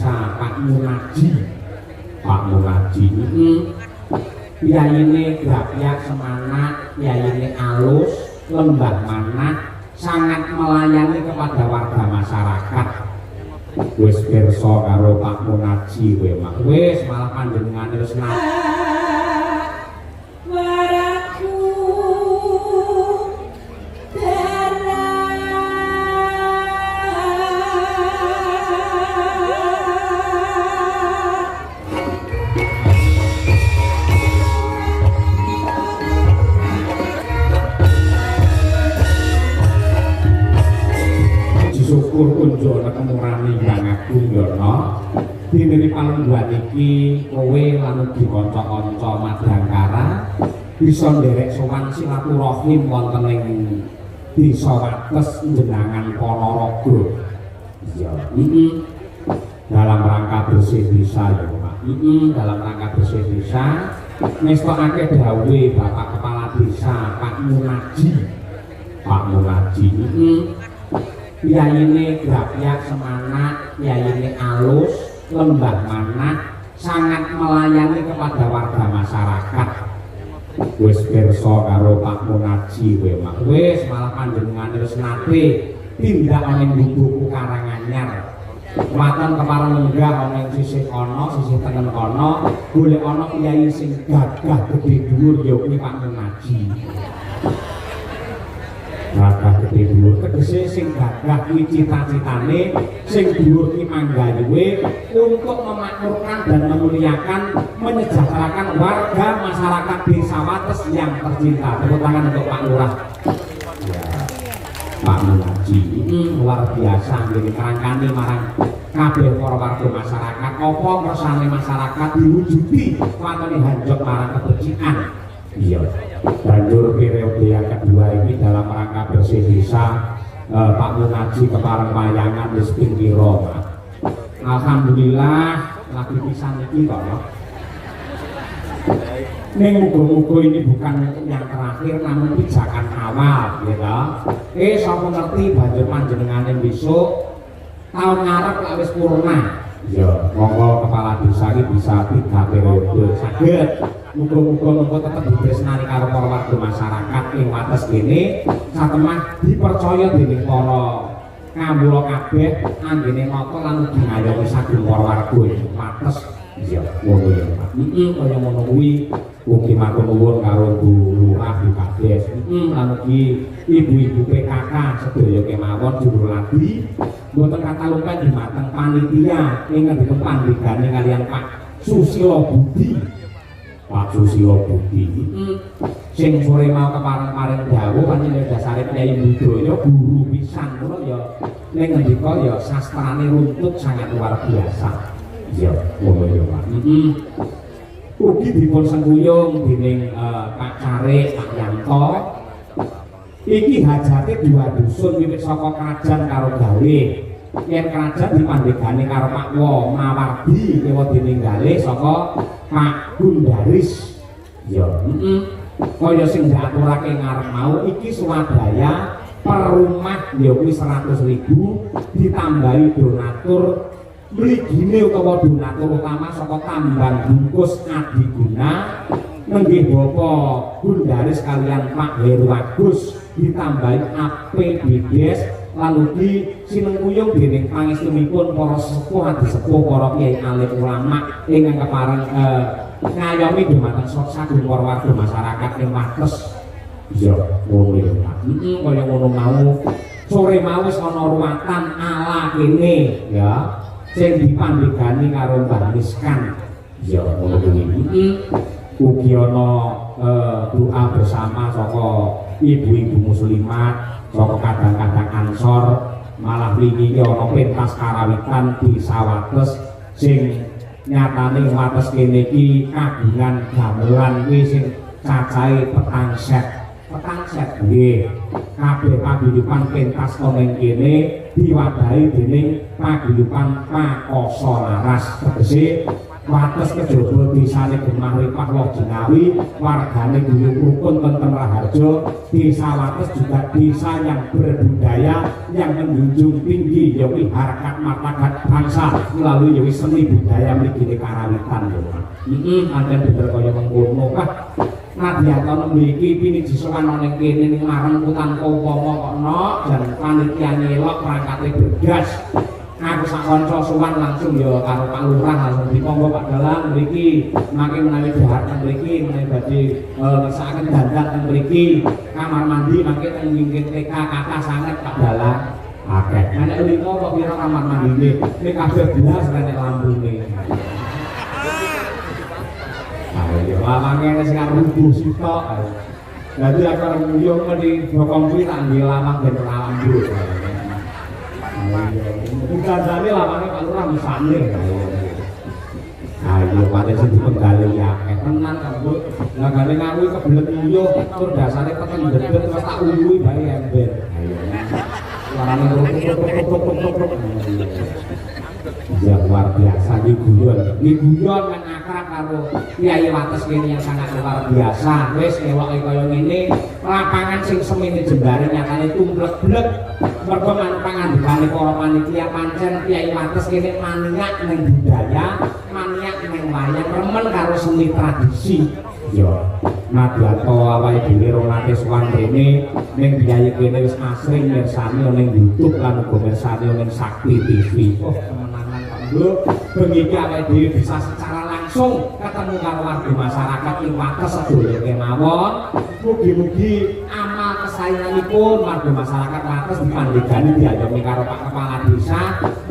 desa Pak Munaji. Pak Munaji yayine Grapyak Semanak, yayine alus, lembah manah, sangat melayani kepada warga masyarakat. Wis pirsa karo Pak Munaji kowe mak wis malah panjenengane wis syukur kunjuk ana kemurani Hyang Agung Yono. Dinene palungguhan iki kowe lan ugi kanca-kanca Madangkara bisa nderek sowan silaturahim wonten ing Desa Wates Jenangan Ponorogo. Iya, dalam rangka bersih desa ya Pak. Dalam rangka bersih desa ngestokake dawuhe Bapak Kepala Desa Pak Munaji. Pak Munaji yayine Grapyak Semanak, yayine alus, lembah manah, sangat melayani kepada warga masyarakat. Wis pirsa karo Pak Munaji kowe mak wis malah panjenengane wis nate tindak ana ing Buku Karanganyar. Waton kepareng lenggah ana ing sisih kono, sisih tengen kono, golek ana kiai sing gagah gedhe dhuwur ya kuwi Pak Munaji. Gagah gedhe dhuwur tegese sing gagah kuwi cita-citane sing dhuwur ki manggayuwe untuk memakmurkan dan memuliakan menyejahterakan warga masyarakat Desa Wates yang tercinta. Tepuk tangan untuk Pak Lurah. Ya, Pak Munaji luar biasa nggih ngrangkani marang kabeh para warga masyarakat apa kersane masyarakat diwujudi watone hanjok marang kebersihan. Iya, banjur periode yang kedua ini dalam rangka bersih desa Pak Munaji kepareng wayangan wis ping pira Pak? Alhamdulillah lagi pisan iki kok ya. Ning muga-muga ini bukan yang terakhir namun pijakan awal ya. Sapa ngerti banjur panjenengane besok tahun ngarep lak wis purna. Ya, monggo kepala desa iki bisa 3 periode saged. Muga-muga tetep ditresnani karo para warga masyarakat ing Wates kene satemah dipercaya dening para kawula kabeh anggene nata lan ugi ngayomi saking para warga Wates. Iya, ngono ya Pak. Kaya ngono kuwi ugi matur nuwun karo Bu Lurah Bu Kades. Lan ugi ibu-ibu PKK sedaya kemawon juru ladi mboten katalungkan dhumateng panitia ingkang dipandhigani kaliyan Pak Susilo Budi. Pak Susilo Budi sing sore mau kepareng-pareng dawuh panjenengan dasare Kyai Budaya guru pisan kula ya ning ngendika ya sastrane runtut sangat luar biasa. Iya, ngono ya Pak. Ugi dipun sengguyung dening Pak Care Pak Yanto. Iki hajate 2 dusun wiwit saka krajan karo gawe. Yen krajan dipandhegani karo Pak Wo Mawardi dewa dininggali saka Pak Gundaris. Ya, kaya sing diaturake ngarep mau iki swadaya per rumah ya kuwi 100.000 ditambahi donatur mligine utawa donatur utama saka Tambang Bungkus Adiguna nenggih Bapak Gundaris kalian Pak Heru Agus ditambahi APBDes lalu di sinengkuyung dening pangestunipun para sepuh adisepuh para kiai alim ulama ingkang kepareng ngayomi dhumateng saking warga masyarakat ing Wates. Iya, ngono ya Pak. Kaya ngono mau sore mau wis ana ruwatan ala kene ya sing dipandhegani karo Mbah Miskan. Iya, ngono kuwi. Ugi ana doa bersama saka ibu-ibu muslimat saka kadang-kadang Ansor malah wingi iki ana pentas karawitan di Wates sing nyatane Wates kene iki kagungan gamelan kuwi sing cacahe petang set nggih kabeh paguyuban pentas ning kene diwadahi dening paguyuban Pakoso Laras tegese wates kejaba desane Gemah Ripah Woh Jinawi, wargane guyub rukun tentrem raharja. Desa Wates juga desa yang berbudaya, yang menjunjung tinggi yawi harkat martabat bangsa melalui yawi seni budaya mriki karawitan lho. Anten bener kaya mengkono kah. Nadyanto mriki piniji sowan ning kene ning mareng tanpa upama kok nok jan panitia nyelok perangkate bergas. Aku sak kanca sowan langsung ya karo Pak Lurah langsung diponggo Pak Dalang mriki mangke menawi dhahar teng mriki menawi badhe ngesakaken dandan teng mriki kamar mandi mangke teng wingking TK kata sanget Pak Dalang akeh nek limo kok kira kamar mandine nek kabeh belas nek lampune ayo lamangane sing rubuh sitok dadi aku nguyung meni bokong kuwi tak nggih lamang ben alam dulu. Bukan jane lawane Pak Lurah misane. Ayo paten sing dipenggali ya tenan kanggo lagane ngawi kebelet uyuh tur dasare peteng ndedhet terus tak uyuhi bae ember. Ayo. Suarane ya luar biasa iki guyon. Iki guyon kan akrab karo Kyai Wates kene yang sangat luar biasa. Wis ewoke kaya ngene, lapangan sing semene jembare nyatane tumblek-blek. Mergo pangandikane para panitia pancen Kyai Wates kene maniak ning budaya, maniak ning wayang, remen karo seni tradisi. Ya, nadyanto awake dhewe rong nate sowan rene ning biaya kene wis asring mirsani ning YouTube lan uga mirsani ning Sakti TV. Oh, kemenangan Pak Lho, bengi iki awake dhewe bisa secara langsung ketemu karo warga masyarakat ing Wates sedaya kemawon. Mugi-mugi amal kesayanganipun warga masyarakat Wates dipandhegani diayomi karo Pak Kepala Desa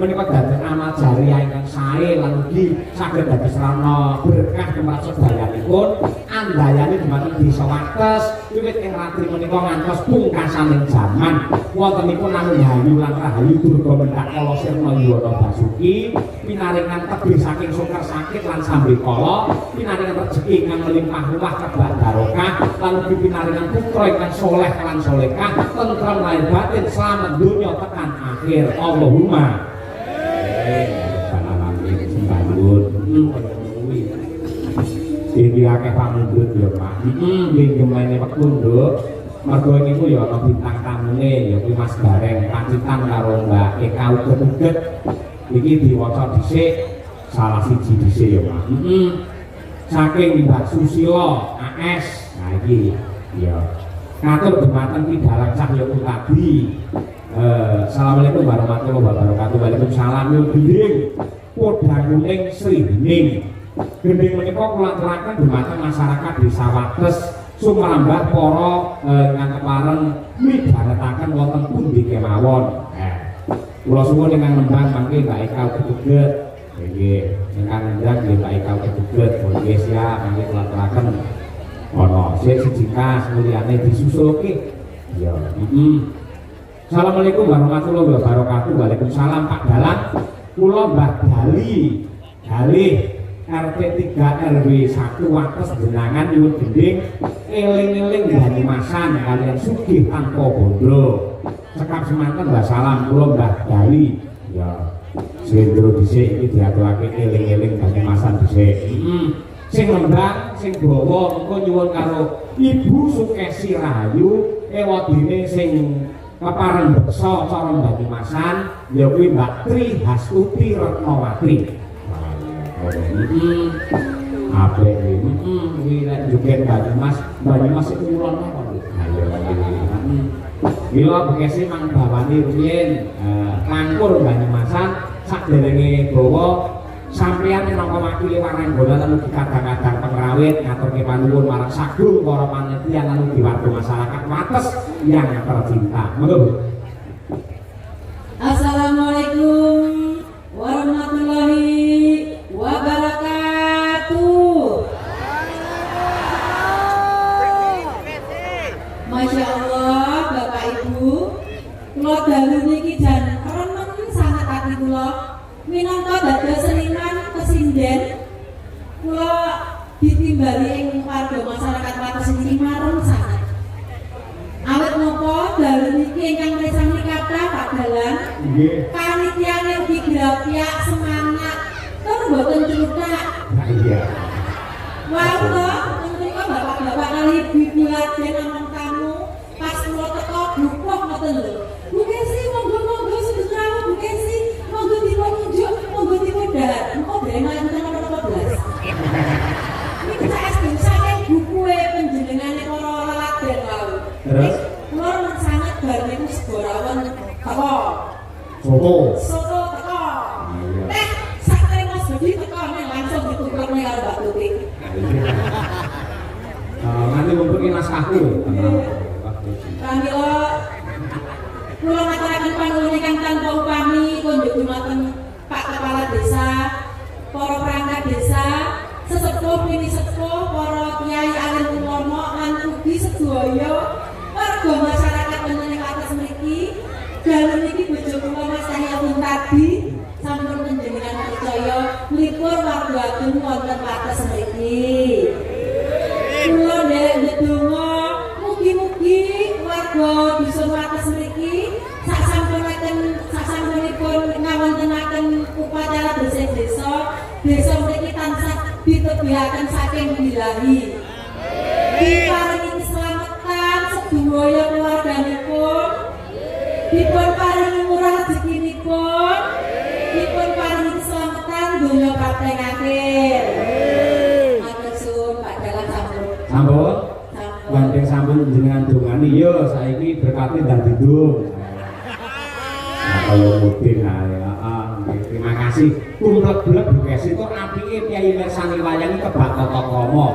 menika dados amal jariah ingkang sae lan ugi saged dados sarana berkah tumrap sedayanipun andayane dhumateng Desa Wates wiwit ing ratri menika ngantos pungkasaning jaman wontenipun Anundayu lan Rahayu Durga Mendak Kala Sirna Yuwana Basuki pinaringan tebih saking sukar sakit lan sambikala pinaringan rezeki ingkang melimpah ruah kebak barokah lan ugi pinaringan putra ingkang soleh lan solehah tentrem lahir batin selamat dunya tekan akhir Allahumma amin sembahun iki akeh pamundhut ya Pak nggih gemene wektu nduk mergo niku ya ana bintang tamune ya kuwi Mas Bareng pacitan karo Mbak Eka uget-uget iki diwaca dhisik salah siji dhisik ya Pak saking Mbak Susilo AS nah iki ya ngatur dhumateng Pidalang Cahya Utadi assalamualaikum warahmatullahi wabarakatuh. Waalaikumsalam yo gending podang kuning Sri Bening gending menika kula aturaken dhumateng masyarakat Desa Wates sumrambah para ingkang kepareng midharetaken wonten pundi kemawon kula suwun ingkang nembang mangke Mbak Eka uget-uget nggih ingkang nembang nggih Mbak Eka uget-uget nggih siap mangke kula aturaken ana siji kas mulyane disusulke ya Assalamualaikum warahmatullahi wabarakatuh. Waalaikumsalam Pak Dalang. Kula Mbah Dali Dalih RT 3 RW 1 Wates jenengan nyuwun gending eling-eling Banyumasan kalian sugih tanpa bondo. Cekap semanten Mbah salam kula Mbah Dali. Ya sendro dhisik iki diaturake eling-eling Banyumasan dhisik. Sing lembang sing bawa engko nyuwun karo Ibu Sukesi Rahayu ewadine sing kepareng beksa cara Banyumasan ya kuwi Mbak Tri Hastuti Retnawati. Apik iki. Kuwi nek joget Banyumas iku ulun apa iki? Ayo. Mila bekese mang bawani rumiyin langkur Banyumasan saderenge bawa sampeyan minangka wakil waranggana lan ugi kadang-kadang pengrawit ngaturke panuwun marang sagung para panitia lan ugi warga masyarakat Wates yang tercinta. Monggo. Assalamualaikum warahmatullahi wabarakatuh. Masya Allah Bapak Ibu, kula dalu niki jan remen sangat hati kula minangka dados seniman kesinden kula ditimbali ing warga masyarakat Wates niki marem sangat. Awit napa dalu niki ingkang mirsani kathah Pak Dalang. Nggih. Panitiane ugi grapyak semangat tur boten cuthak. Iya. Wah, kok menika bapak-bapak kali ibu lagi ngomong kamu pas kula teko blupok ngoten lho. Bu Kesi monggo-monggo sebentar Bu Kesi monggo dipun unjuk, monggo dipun dahar. Engko brengah enten apa blas. Iki sak saking buku panjenengane para leladen wau. Terus kula sangat bar niku seborawon teko. Soto. Teko. Sak terima sedhi teko langsung ditukrukne karo Mbak Tuti. Nanti mempunyai naskahku. Pramila kula ngaturaken panuwun ingkang tanpa upami kunjuk dumateng Pak Kepala Desa, para perangkat desa, sesepuh pini sepuh, para kiai alim ulama lan ugi sedaya warga masyarakat wonten atas mriki. Dalem iki bojo kula Mas Cahyapun tadi sampun panjenengan percaya mlipur warga agung wonten atas mriki. Kula ndedonga mugi-mugi warga dusun wates mriki sasampunipun ngawontenaken upacara bersih desa, desa mriki tansah ditebihaken saking bilahi. Diparingi keselamatan sedaya keluarganipun, dipun paringi murah rezekinipun, dipun paringi keselamatan donya kaping akhir. Matur suwun Pak Dalang sampun. Sampun. Gandeng sampun jenengan dongani yo saiki berkati dadi dong. Kaya mudin ya. Terima kasih. Kumlek-blek Bu Kesi itu apike Kyai mirsani wayang iki kebak tata krama.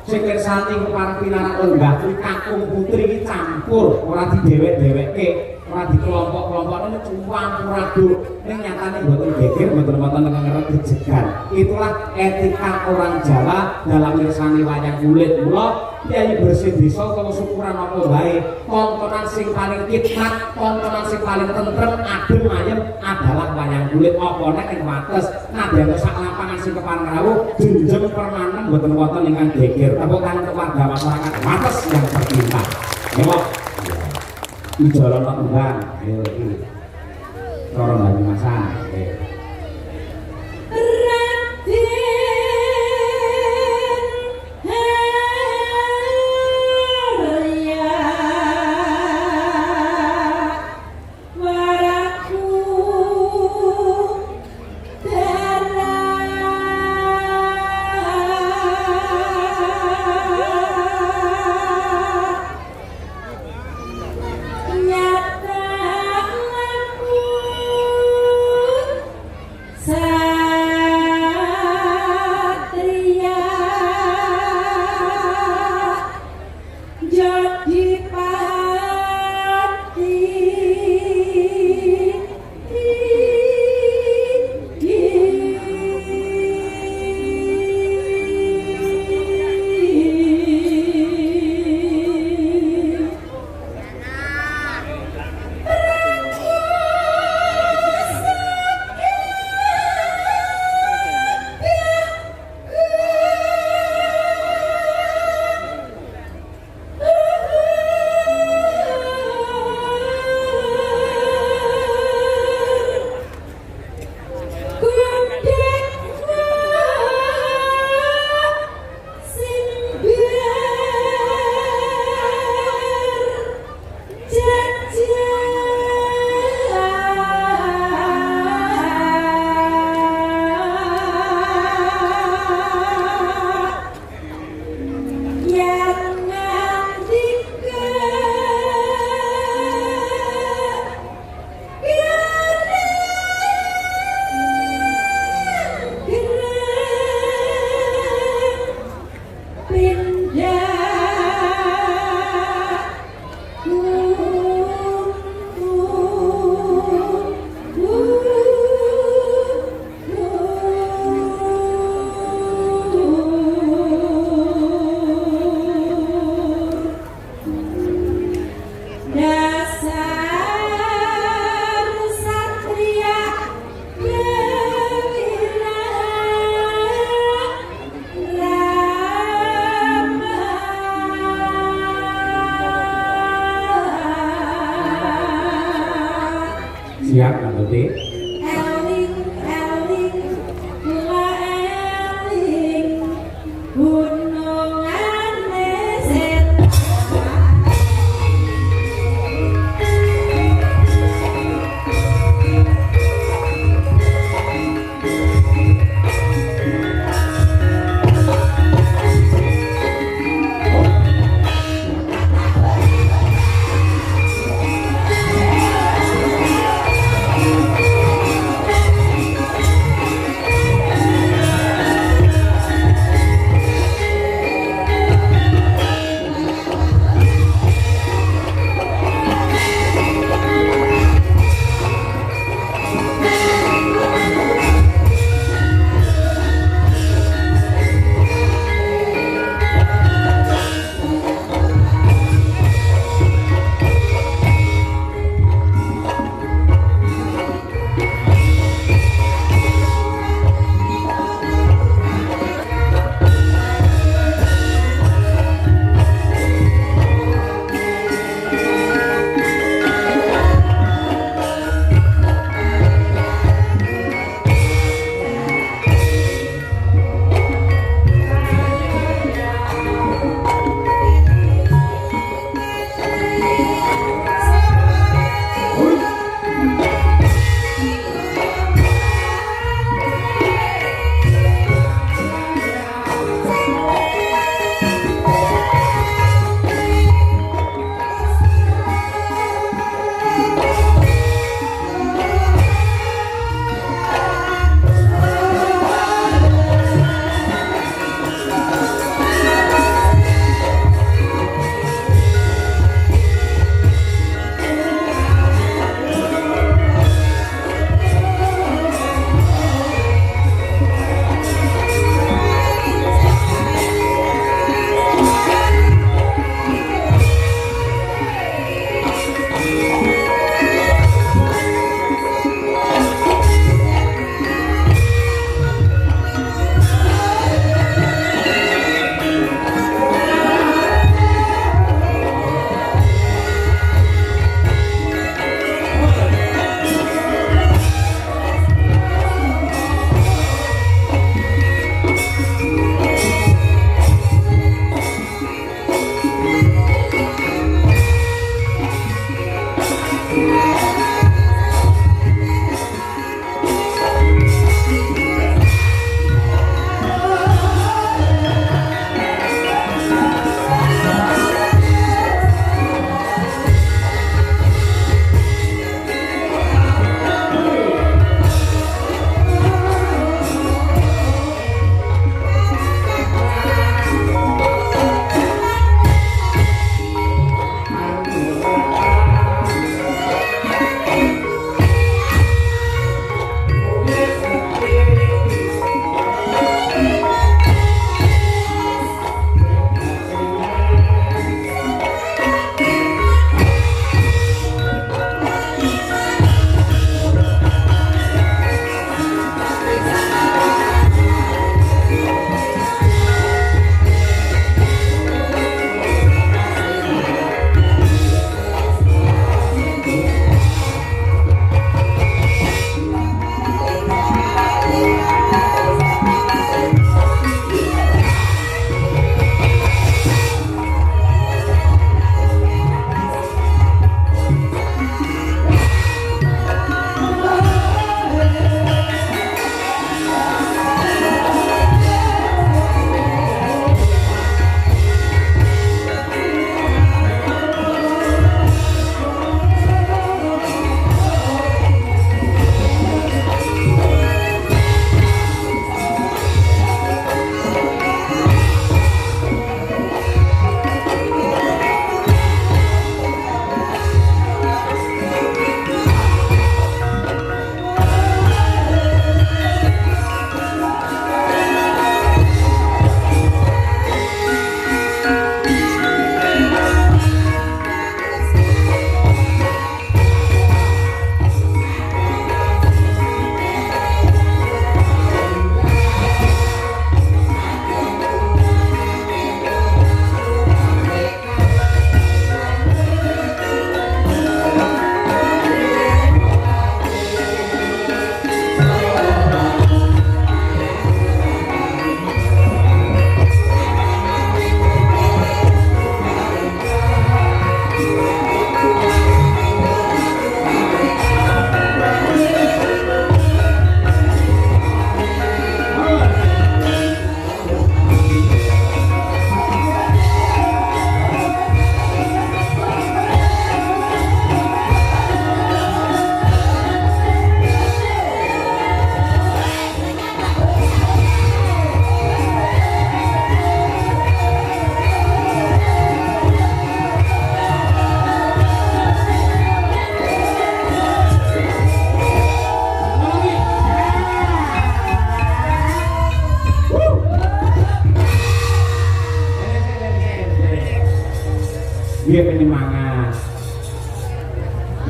Sing mirsani kepareng pinarak lenggah kuwi kakung putri iki campur, ora didewek-dewekke, ora dikelompok-kelompokne campur aduk. Ning nyatane mboten geger, mboten wonten ngeret jejegan. Itulah etika orang Jawa dalam mirsani wayang kulit. Mula Kyai bersih desa kalau syukuran apa bae, tontonan sing paling khidmat, tontonan sing paling tentrem, adem ayem adalah wayang kulit. Apa nek ing wates nadyan sak lapangan sing kepareng rawuh jenjem permanen mboten wonten ingkang geger. Tepuk tangan untuk warga masyarakat wates yang tercinta. Nggih, Ijolon Tuhan. Ayo iki. Cara Banyumasan. Nggih. Siap Mbak Tuti? Eling, eling, kula eling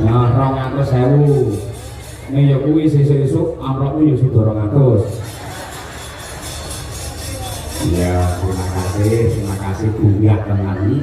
Ya 200.000. Nek ya kuwi sesuk-esuk amplopmu ya sudah 200. Ya, terima kasih Buya tenan.